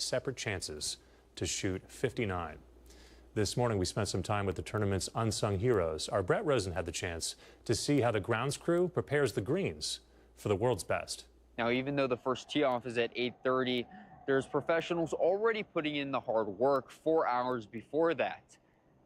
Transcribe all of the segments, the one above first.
separate chances to shoot 59. This morning, we spent some time with the tournament's unsung heroes. Our Brett Rosen had the chance to see how the grounds crew prepares the greens for the world's best. Now, even though the first tee off is at 8:30, there's professionals already putting in the hard work 4 hours before that.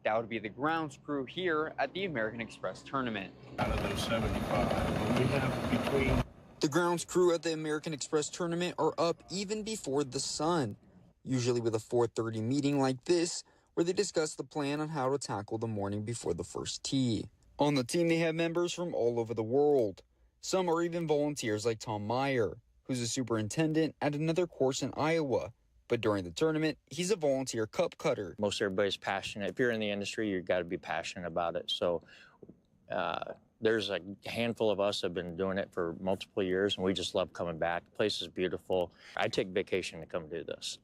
That would be the grounds crew here at the American Express tournament. Out of those 75, we have between... The grounds crew at the American Express tournament are up even before the sun, usually with a 4:30 meeting like this, where they discuss the plan on how to tackle the morning before the first tee. On the team, they have members from all over the world. Some are even volunteers like Tom Meyer, who's a superintendent at another course in Iowa. But during the tournament, he's a volunteer cup cutter. Most everybody's passionate. If you're in the industry, you've got to be passionate about it. So there's a handful of us that have been doing it for multiple years, and we just love coming back. The place is beautiful. I take vacation to come do this.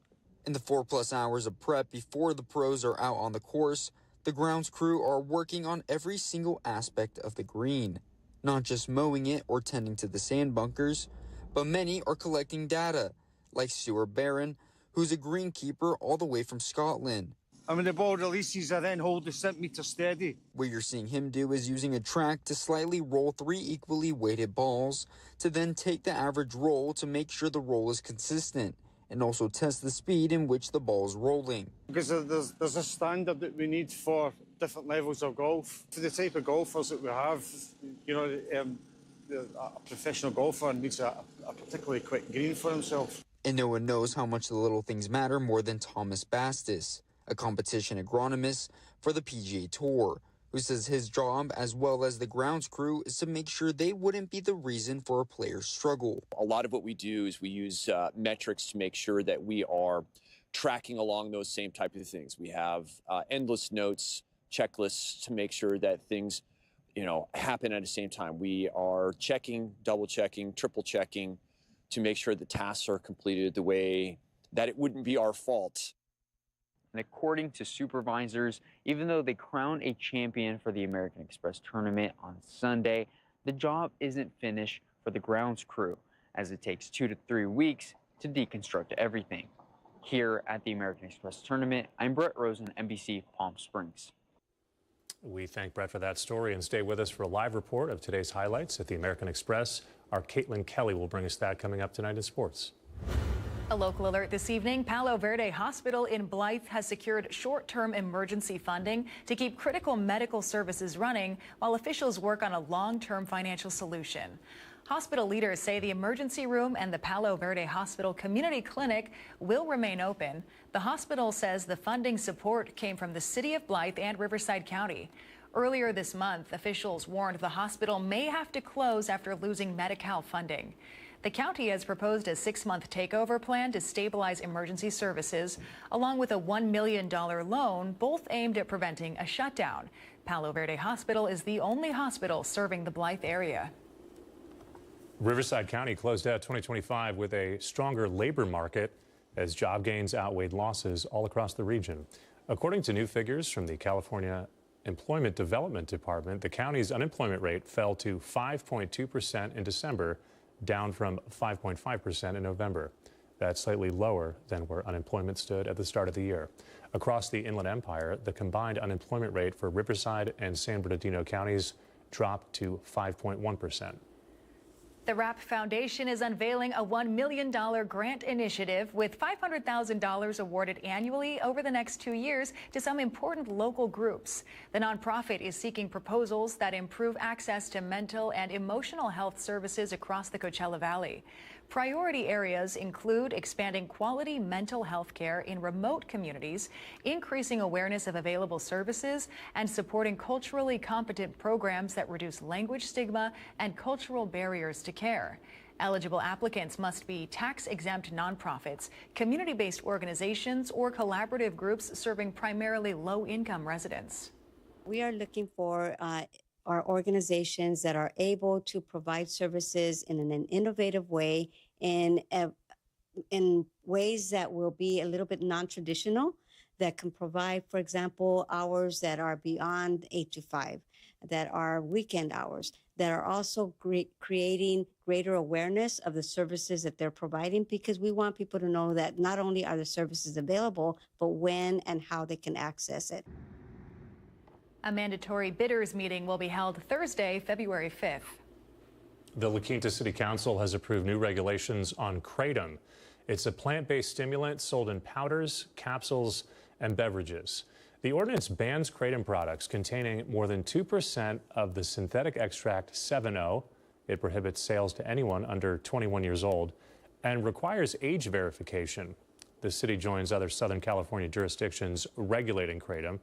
In the 4+ hours of prep before the pros are out on the course, the grounds crew are working on every single aspect of the green, not just mowing it or tending to the sand bunkers, but many are collecting data, like Stuart Barron, who's a greenkeeper all the way from Scotland. And when the ball releases, I then hold the centimetre steady. What you're seeing him do is using a track to slightly roll 3 equally weighted balls, to then take the average roll to make sure the roll is consistent, and also test the speed in which the ball is rolling. Because there's a standard that we need for different levels of golf. For the type of golfers that we have, you know, a professional golfer needs a particularly quick green for himself. And no one knows how much the little things matter more than Thomas Bastis, a competition agronomist for the PGA Tour, who says his job, as well as the grounds crew, is to make sure they wouldn't be the reason for a player's struggle. A lot of what we do is we use metrics to make sure that we are tracking along those same type of things. We have endless notes, checklists to make sure that things, happen at the same time. We are checking, double checking, triple checking to make sure the tasks are completed the way that it wouldn't be our fault. And according to supervisors, even though they crown a champion for the American Express tournament on Sunday, the job isn't finished for the grounds crew, as it takes 2 to 3 weeks to deconstruct everything. Here at the American Express tournament, I'm Brett Rosen, NBC Palm Springs. We thank Brett for that story, and stay with us for a live report of today's highlights at the American Express. Our Caitlin Kelly will bring us that coming up tonight in sports. A local alert this evening. Palo Verde Hospital in Blythe has secured short-term emergency funding to keep critical medical services running while officials work on a long-term financial solution. Hospital leaders say the emergency room and the Palo Verde Hospital Community Clinic will remain open. The hospital says the funding support came from the city of Blythe and Riverside County. Earlier this month, officials warned the hospital may have to close after losing Medi-Cal funding. The county has proposed a 6-month takeover plan to stabilize emergency services, along with a $1 million loan, both aimed at preventing a shutdown. Palo Verde Hospital is the only hospital serving the Blythe area. Riverside County closed out 2025 with a stronger labor market as job gains outweighed losses all across the region. According to new figures from the California Employment Development Department, the county's unemployment rate fell to 5.2% in December, down from 5.5% in November. That's slightly lower than where unemployment stood at the start of the year. Across the Inland Empire, the combined unemployment rate for Riverside and San Bernardino counties dropped to 5.1%. The RAP Foundation is unveiling a $1 million grant initiative with $500,000 awarded annually over the next 2 years to some important local groups. The nonprofit is seeking proposals that improve access to mental and emotional health services across the Coachella Valley. Priority areas include expanding quality mental health care in remote communities, increasing awareness of available services, and supporting culturally competent programs that reduce language stigma and cultural barriers to care. Eligible applicants must be tax-exempt nonprofits, community-based organizations, or collaborative groups serving primarily low-income residents. We are looking for are organizations that are able to provide services in an innovative way, in ways that will be a little bit non-traditional, that can provide, for example, hours that are beyond 8 to 5. that are weekend hours, that are also creating greater awareness of the services that they're providing, because we want people to know that not only are the services available, but when and how they can access it. A mandatory bidders meeting will be held Thursday, February 5th. The La Quinta City Council has approved new regulations on kratom. It's a plant-based stimulant sold in powders, capsules, and beverages. The ordinance bans kratom products containing more than 2% of the synthetic extract 7-0. It prohibits sales to anyone under 21 years old and requires age verification. The city joins other Southern California jurisdictions regulating kratom.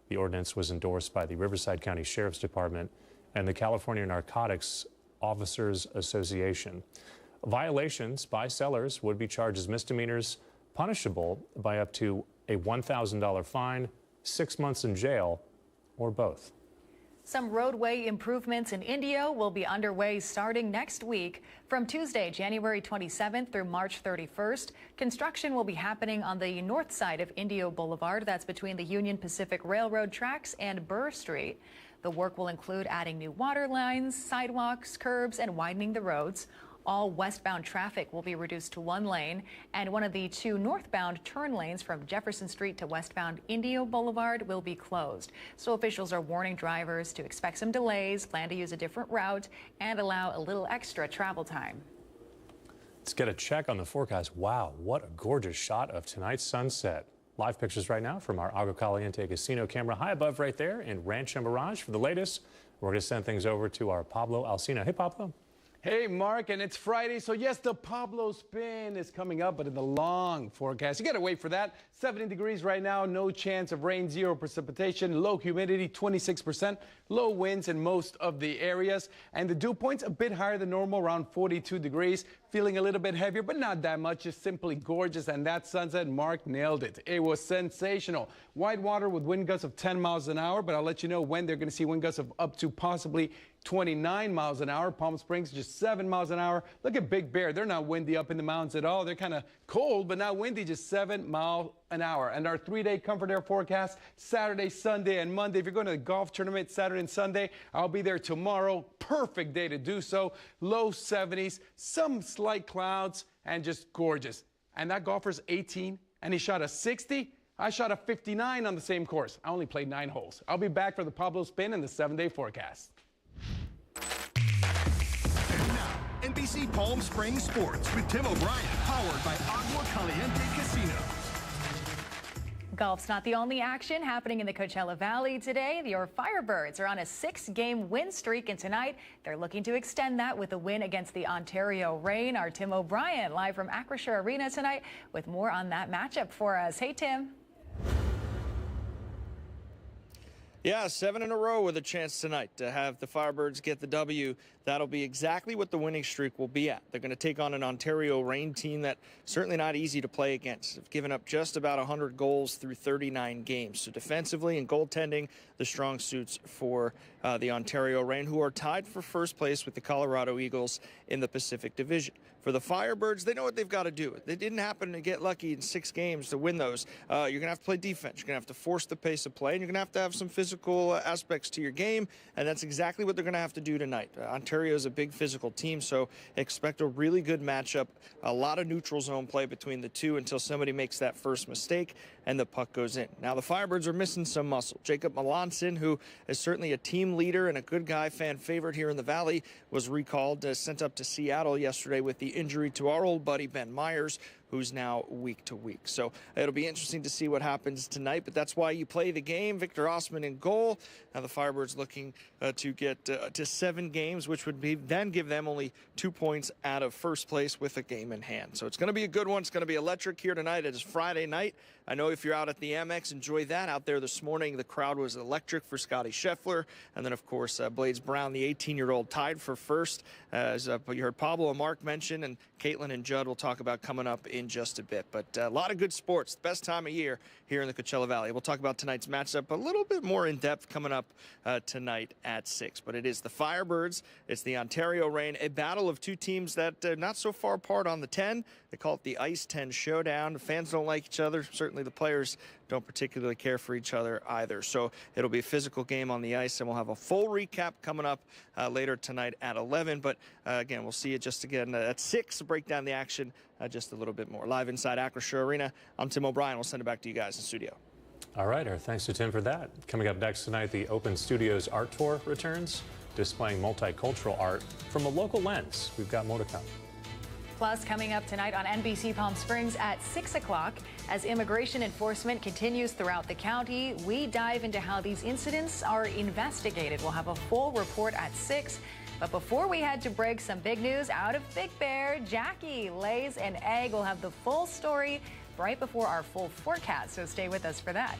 The ordinance was endorsed by the Riverside County Sheriff's Department and the California Narcotics Officers Association. Violations by sellers would be charged as misdemeanors, punishable by up to a $1,000 fine, 6 months in jail, or both. Some roadway improvements in Indio will be underway starting next week. From Tuesday, January 27th through March 31st, construction will be happening on the north side of Indio Boulevard. That's between the Union Pacific Railroad tracks and Burr Street. The work will include adding new water lines, sidewalks, curbs, and widening the roads. All westbound traffic will be reduced to one lane, and one of the two northbound turn lanes from Jefferson Street to westbound Indio Boulevard will be closed. So officials are warning drivers to expect some delays, plan to use a different route, and allow a little extra travel time. Let's get a check on the forecast. Wow, what a gorgeous shot of tonight's sunset. Live pictures right now from our Agua Caliente Casino camera high above right there in Rancho Mirage. For the latest, we're going to send things over to our Pablo Alsina. Hey, Pablo. Hey, Mark, and it's Friday, so yes, the Pablo spin is coming up, but in the long forecast, you got to wait for that. 70 degrees right now, no chance of rain, 0 precipitation, low humidity, 26%, low winds in most of the areas, and the dew point's a bit higher than normal, around 42 degrees, feeling a little bit heavier, but not that much, just simply gorgeous, and that sunset, Mark nailed it. It was sensational. White water with wind gusts of 10 miles an hour, but I'll let you know when they're going to see wind gusts of up to possibly 29 miles an hour. Palm Springs just 7 miles an hour. Look at Big Bear. They're not windy up in the mountains at all. They're kind of cold, but not windy, just 7 miles an hour. And our 3-day comfort air forecast, Saturday, Sunday, and Monday. If you're going to the golf tournament Saturday and Sunday, I'll be there tomorrow. Perfect day to do so. Low 70s, some slight clouds, and just gorgeous. And that golfer's 18, and he shot a 60. I shot a 59 on the same course. I only played 9 holes. I'll be back for the Pablo spin and the 7-day forecast. And now, NBC Palm Springs Sports with Tim O'Brien, powered by Agua Caliente Casino. Golf's not the only action happening in the Coachella Valley today. Your Firebirds are on a 6-game win streak, and tonight they're looking to extend that with a win against the Ontario Reign. Our Tim O'Brien live from Acrisure Arena tonight with more on that matchup for us. Hey, Tim. Yeah, 7 in a row with a chance tonight to have the Firebirds get the W. That'll be exactly what the winning streak will be at. They're going to take on an Ontario Reign team that certainly not easy to play against. They've given up just about 100 goals through 39 games. So defensively and goaltending, the strong suits for the Ontario Reign, who are tied for first place with the Colorado Eagles in the Pacific Division. For the Firebirds, they know what they've got to do. They didn't happen to get lucky in 6 games to win those. You're going to have to play defense. You're going to have to force the pace of play, and you're going to have some physical aspects to your game, and that's exactly what they're going to have to do tonight. Ontario is a big physical team, so expect a really good matchup. A lot of neutral zone play between the two until somebody makes that first mistake and the puck goes in. Now, the Firebirds are missing some muscle. Jacob Melanson, who is certainly a team leader and a good guy, fan favorite here in the Valley, was recalled, sent up to Seattle yesterday with the injury to our old buddy Ben Myers, who's now week to week. So it'll be interesting to see what happens tonight, but that's why you play the game. Victor Osman in goal. Now the Firebirds looking to get to 7 games, which would then give them only 2 points out of first place with a game in hand. So it's going to be a good one. It's going to be electric here tonight. It is Friday night. I know if you're out at the Amex, enjoy that. Out there this morning, the crowd was electric for Scotty Scheffler. And then, of course, Blades Brown, the 18-year-old, tied for first. As you heard Pablo and Mark mention, and Caitlin and Judd will talk about coming up in in just a bit. But a lot of good sports, the best time of year here in the Coachella Valley. We'll talk about tonight's matchup a little bit more in depth coming up tonight at 6. But it is the Firebirds, it's the Ontario Reign, a battle of two teams that are not so far apart on the 10. They call it the Ice 10 Showdown. The fans don't like each other. Certainly the players don't particularly care for each other either. So it'll be a physical game on the ice, and we'll have a full recap coming up later tonight at 11. But again, we'll see you just again at 6 to break down the action just a little bit more. Live inside Acrisure Arena, I'm Tim O'Brien. We'll send it back to you guys in studio. All right, our thanks to Tim for that. Coming up next tonight, the Open Studios Art Tour returns, displaying multicultural art from a local lens. We've got more to come. Plus, coming up tonight on NBC Palm Springs at 6 o'clock, as immigration enforcement continues throughout the county, we dive into how these incidents are investigated. We'll have a full report at 6. But before we head to break, some big news out of Big Bear. Jackie lays an egg. We'll have the full story right before our full forecast, so stay with us for that.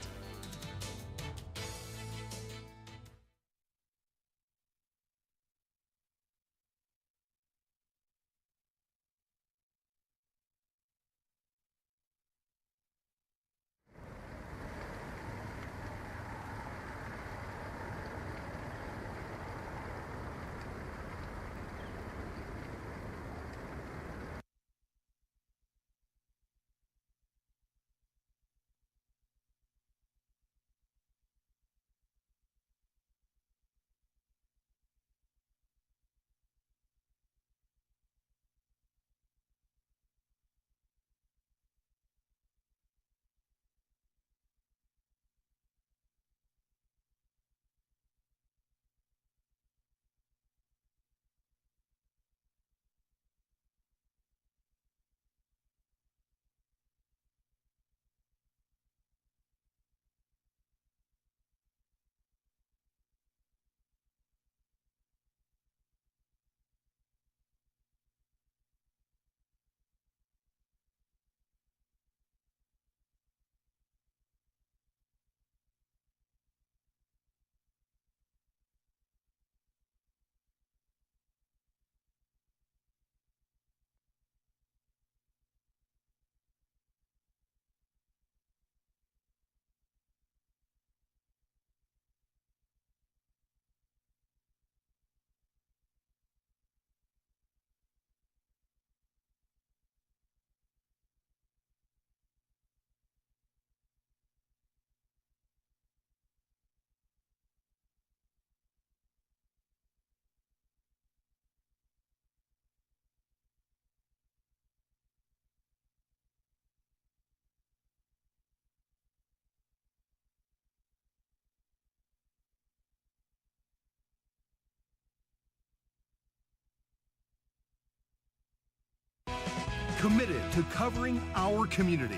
Committed to covering our community.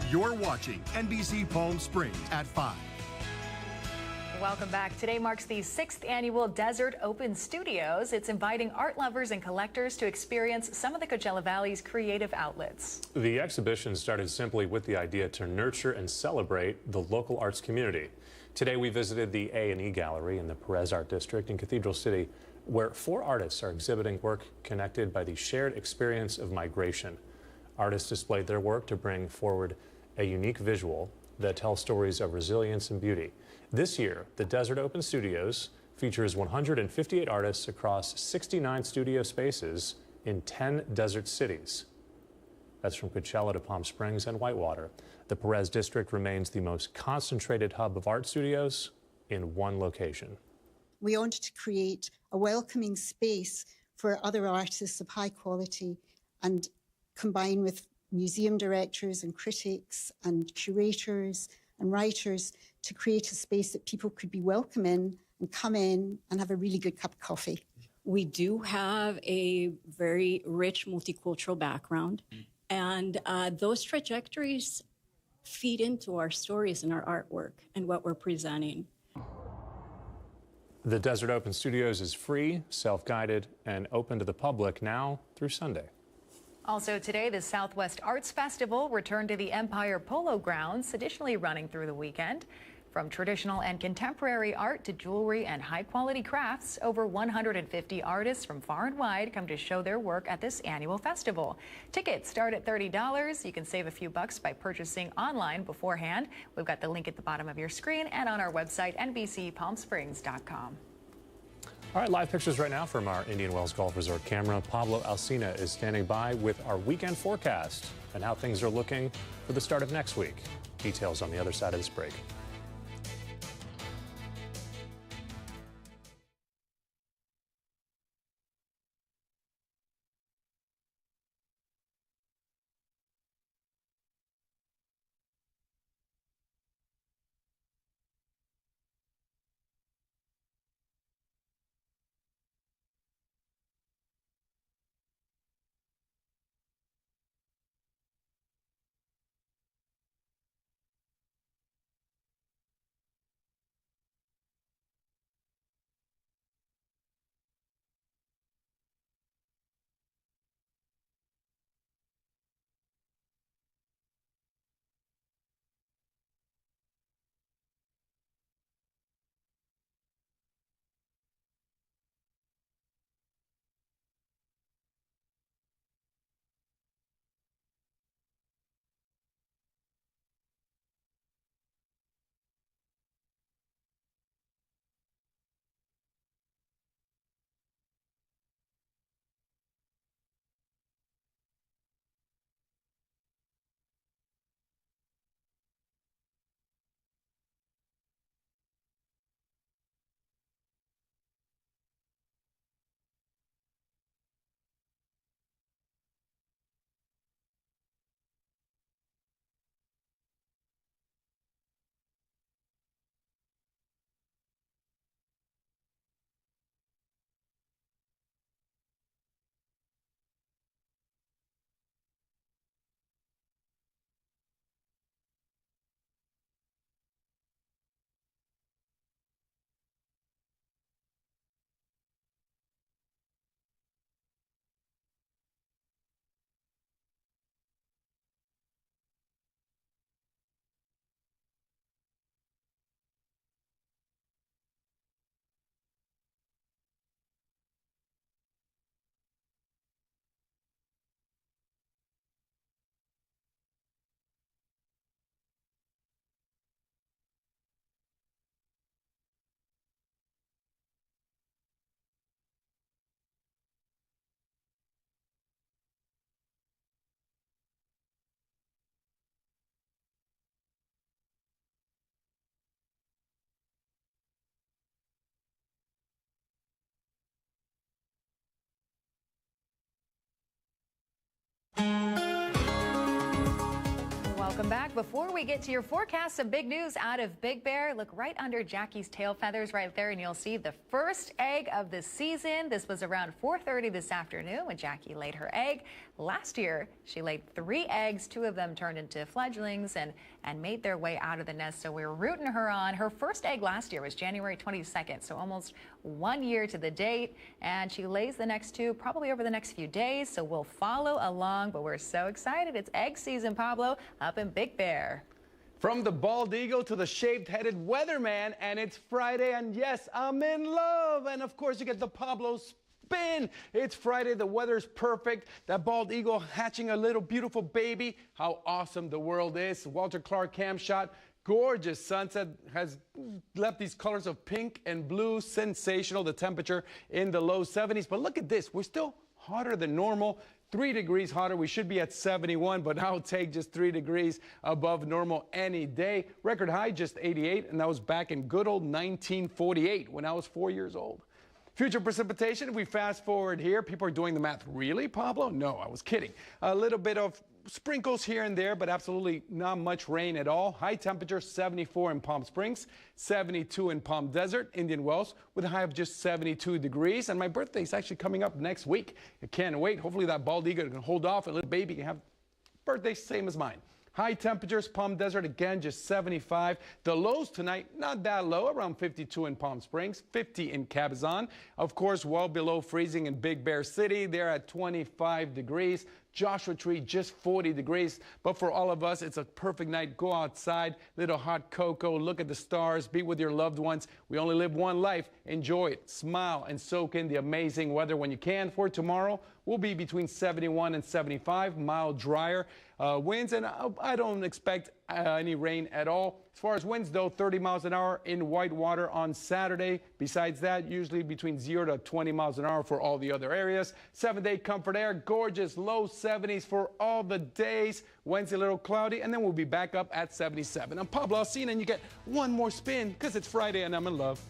You're watching NBC Palm Springs at 5. Welcome back. Today marks the 6th annual Desert Open Studios. It's inviting art lovers and collectors to experience some of the Coachella Valley's creative outlets. The exhibition started simply with the idea to nurture and celebrate the local arts community. Today we visited the A&E Gallery in the Perez Art District in Cathedral City, where 4 artists are exhibiting work connected by the shared experience of migration. Artists displayed their work to bring forward a unique visual that tells stories of resilience and beauty. This year, the Desert Open Studios features 158 artists across 69 studio spaces in 10 desert cities. That's from Coachella to Palm Springs and Whitewater. The Perez District remains the most concentrated hub of art studios in one location. We wanted to create a welcoming space for other artists of high quality and combine with museum directors and critics and curators and writers to create a space that people could be welcome in and come in and have a really good cup of coffee. We do have a very rich multicultural background, and those trajectories feed into our stories and our artwork and what we're presenting. The Desert Open Studios is free, self-guided, and open to the public now through Sunday. Also today, the Southwest Arts Festival returned to the Empire Polo Grounds, additionally running through the weekend. From traditional and contemporary art to jewelry and high-quality crafts, over 150 artists from far and wide come to show their work at this annual festival. Tickets start at $30. You can save a few bucks by purchasing online beforehand. We've got the link at the bottom of your screen and on our website, NBCPalmSprings.com. All right, live pictures right now from our Indian Wells Golf Resort camera. Pablo Alsina is standing by with our weekend forecast and how things are looking for the start of next week. Details on the other side of this break. Welcome back. Before we get to your forecast, some big news out of Big Bear. Look right under Jackie's tail feathers right there, and you'll see the first egg of the season. This was around 4:30 this afternoon when Jackie laid her egg. Last year, she laid 3 eggs. 2 of them turned into fledglings and made their way out of the nest, so we're rooting her on. Her first egg last year was January 22nd, so almost 1 year to the date, and she lays the next 2 probably over the next few days, so we'll follow along, but we're so excited. It's egg season, Pablo, up in Big Bear. From the bald eagle to the shaved-headed weatherman, and it's Friday, and yes, I'm in love. And of course, you get the Pablo spin. It's Friday, the weather's perfect. That bald eagle hatching a little beautiful baby. How awesome the world is. Walter Clark cam shot. Gorgeous sunset has left these colors of pink and blue. Sensational. The temperature in the low 70s. But look at this. We're still hotter than normal. 3 degrees hotter. We should be at 71, but I'll take just 3 degrees above normal any day. Record high just 88, and that was back in good old 1948 when I was 4 years old. Future precipitation, if we fast forward here, people are doing the math. Really, Pablo? No, I was kidding. A little bit of sprinkles here and there, but absolutely not much rain at all. High temperature 74 in Palm Springs, 72 in Palm Desert, Indian Wells, with a high of just 72 degrees. And my birthday is actually coming up next week. I can't wait. Hopefully that bald eagle can hold off and little baby can have birthday same as mine. High temperatures, Palm Desert again, just 75. The lows tonight, not that low, around 52 in Palm Springs, 50 in Cabazon. Of course, well below freezing in Big Bear City. They're at 25 degrees. Joshua Tree, just 40 degrees. But for all of us, it's a perfect night. Go outside, little hot cocoa, look at the stars, be with your loved ones. We only live one life. Enjoy it, smile, and soak in the amazing weather when you can. For tomorrow, we'll be between 71 and 75, mild, drier winds, and I don't expect any rain at all. As far as winds, though, 30 miles an hour in Whitewater on Saturday. Besides that, usually between 0 to 20 miles an hour for all the other areas. 7-day comfort air, gorgeous, low 70s for all the days. Wednesday, a little cloudy, and then we'll be back up at 77. I'm Pablo Alcina, and you get one more spin because it's Friday and I'm in love.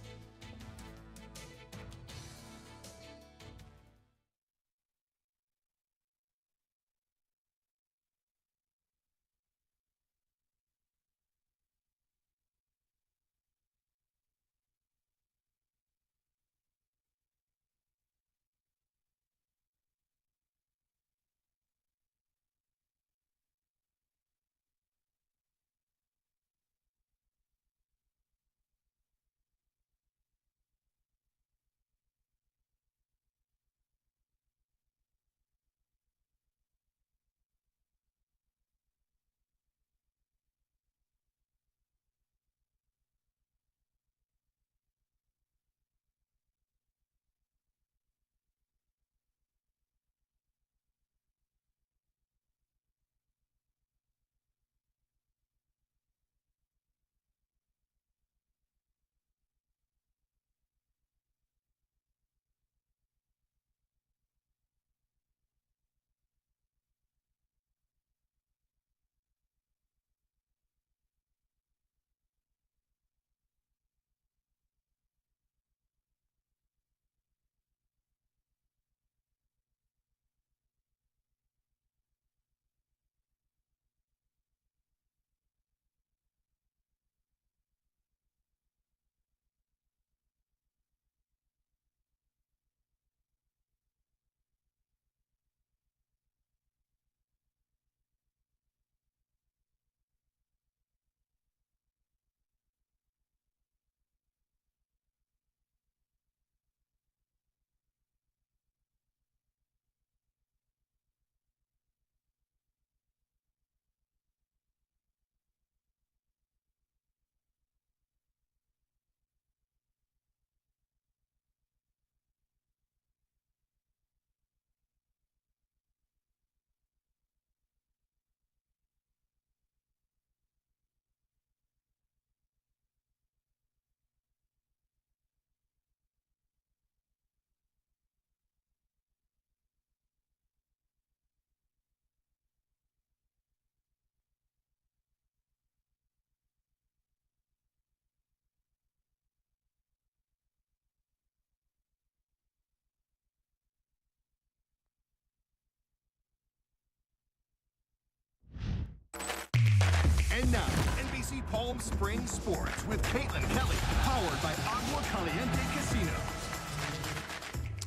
And now, NBC Palm Springs Sports with Caitlin Kelly, powered by Agua Caliente Casino.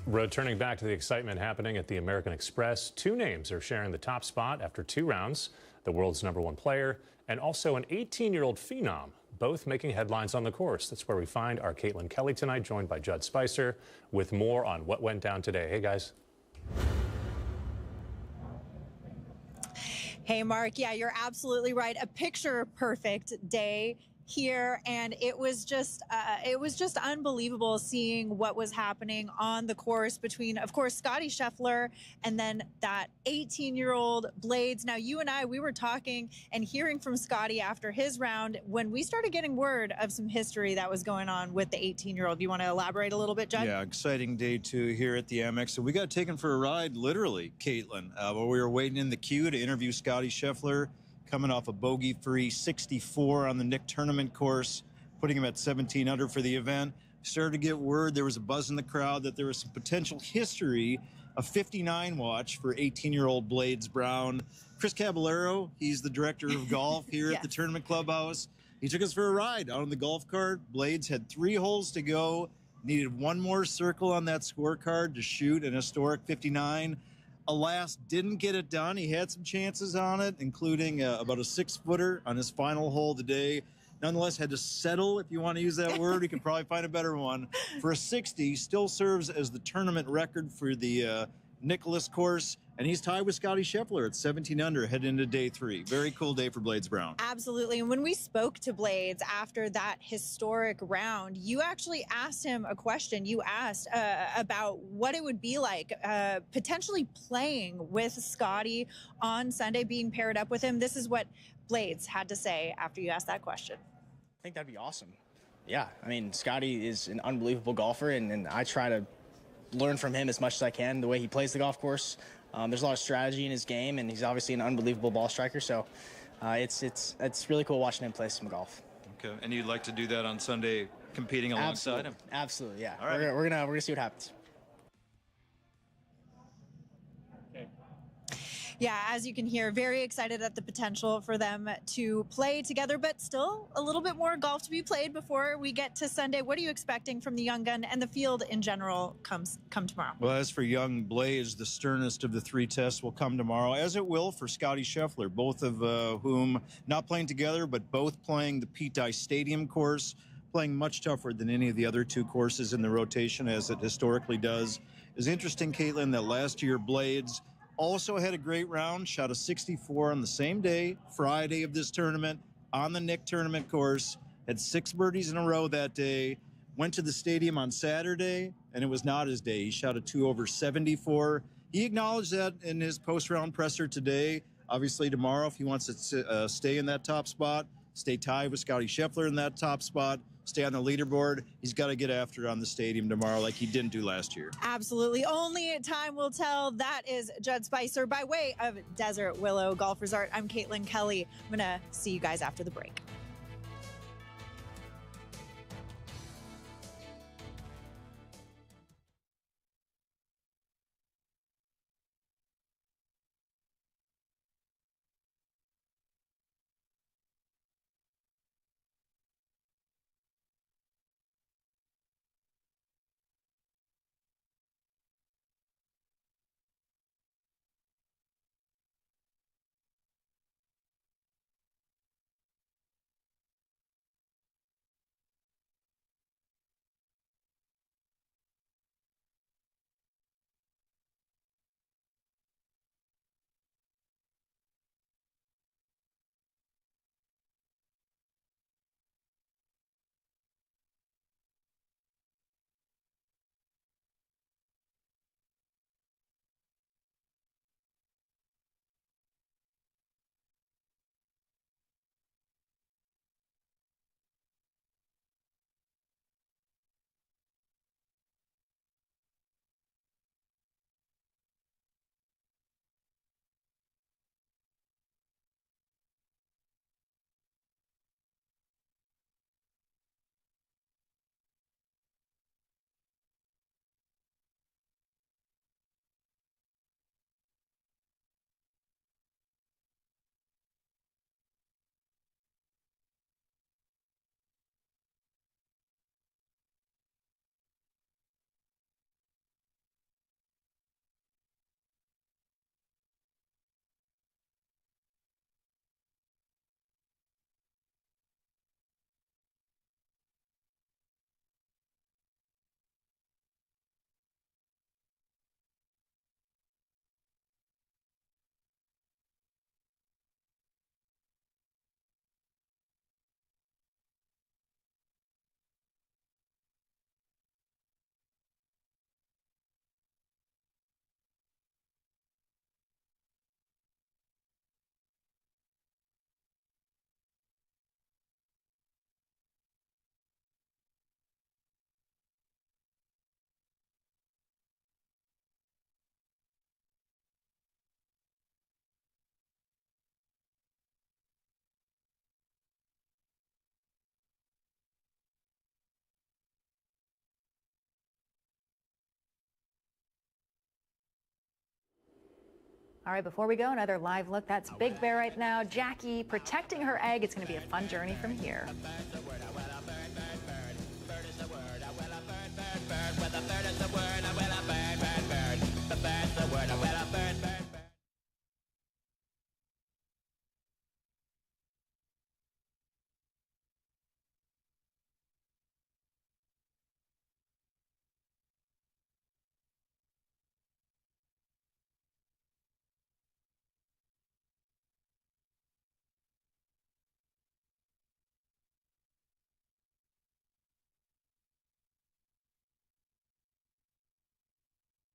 Returning back to the excitement happening at the American Express, two names are sharing the top spot after 2 rounds. The world's #1 player and also an 18-year-old phenom, both making headlines on the course. That's where we find our Caitlin Kelly tonight, joined by Judd Spicer, with more on what went down today. Hey, guys. Hey, Mark. Yeah, you're absolutely right. A picture perfect day here, and it was just unbelievable seeing what was happening on the course between, of course, Scottie Scheffler and then that 18-year-old Blades. Now, you and I, we were talking and hearing from Scottie after his round when we started getting word of some history that was going on with the 18-year-old. Do you want to elaborate a little bit, Judd? Yeah, exciting day 2 here at the Amex. So we got taken for a ride, literally, Caitlin, while we were waiting in the queue to interview Scottie Scheffler, coming off a bogey-free 64 on the Nick tournament course, putting him at 17 under for the event. Started to get word, there was a buzz in the crowd that there was some potential history, a 59 watch for 18-year-old Blades Brown. Chris Caballero, he's the director of golf here at the tournament clubhouse. He took us for a ride out on the golf cart. Blades had 3 holes to go, needed 1 more circle on that scorecard to shoot an historic 59. alas, didn't get it done. He had some chances on it, including about a 6-footer on his final hole today. Nonetheless, had to settle, if you want to use that word. You could probably find a better one. For a 60, still serves as the tournament record for the Nicholas course, and he's tied with Scotty Scheffler at 17 under heading into day 3. Very cool day for Blades Brown. Absolutely. And when we spoke to Blades after that historic round, you actually asked him a question. You asked about what it would be like potentially playing with Scotty on Sunday, being paired up with him. This is what Blades had to say after you asked that question. I think that'd be awesome. Yeah, I mean, Scotty is an unbelievable golfer, and I try to learn from him as much as I can, the way he plays the golf course. There's a lot of strategy in his game, and he's obviously an unbelievable ball striker, so it's really cool watching him play some golf. Okay, and you'd like to do that on Sunday, competing alongside him? Absolutely, yeah. All right. We're gonna see what happens. Yeah, as you can hear, very excited at the potential for them to play together, but still a little bit more golf to be played before we get to Sunday. What are you expecting from the young gun and the field in general come tomorrow? Well, as for young Blades, the sternest of the 3 tests will come tomorrow, as it will for Scotty Scheffler, both of whom not playing together, but both playing the Pete Dye Stadium course, playing much tougher than any of the other 2 courses in the rotation, as it historically does. It's interesting, Caitlin, that last year Blades also had a great round, shot a 64 on the same day, Friday of this tournament, on the Nick tournament course, had 6 birdies in a row that day, went to the stadium on Saturday, and it was not his day. He shot a 2 over 74. He acknowledged that in his post-round presser today. Obviously tomorrow, if he wants to stay in that top spot, stay tied with Scotty Scheffler in that top spot, stay on the leaderboard, he's got to get after it on the stadium tomorrow like he didn't do last year. Absolutely. Only time will tell. That is Judd Spicer by way of Desert Willow Golf Resort. I'm Caitlin Kelly. I'm going to see you guys after the break. All right, before we go, another live look. That's Big Bear right now. Jackie protecting her egg. It's going to be a fun journey from here. Bird is the word.